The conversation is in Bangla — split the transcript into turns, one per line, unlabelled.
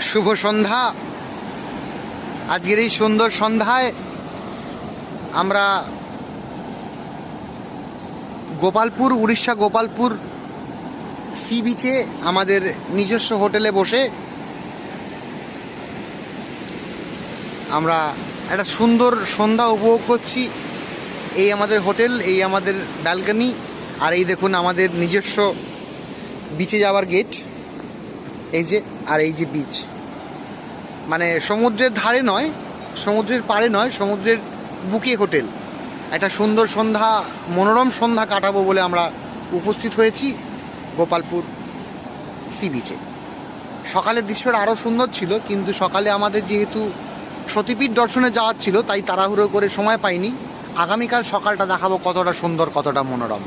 শুভ সন্ধ্যা। আজকের এই সুন্দর সন্ধ্যায় আমরা গোপালপুর, উড়িষ্যা গোপালপুর সি বিচে আমাদের নিজস্ব হোটেলে বসে আমরা একটা সুন্দর সন্ধ্যা উপভোগ করছি। এই আমাদের হোটেল, এই আমাদের ব্যালকনি, আর এই দেখুন আমাদের নিজস্ব বিচে যাওয়ার গেট, এই যে, আর এই যে বিচ, মানে সমুদ্রের ধারে নয়, সমুদ্রের পাড়ে নয়, সমুদ্রের বুকে হোটেল। একটা সুন্দর সন্ধ্যা, মনোরম সন্ধ্যা কাটাবো বলে আমরা উপস্থিত হয়েছি গোপালপুর সি বিচে। সকালের দৃশ্যটা আরও সুন্দর ছিল, কিন্তু সকালে আমাদের যেহেতু সতীপীঠ দর্শনে যাওয়ার ছিল, তাই তাড়াহুড়ো করে সময় পাইনি। আগামীকাল সকালটা দেখাবো কতটা সুন্দর, কতটা মনোরম।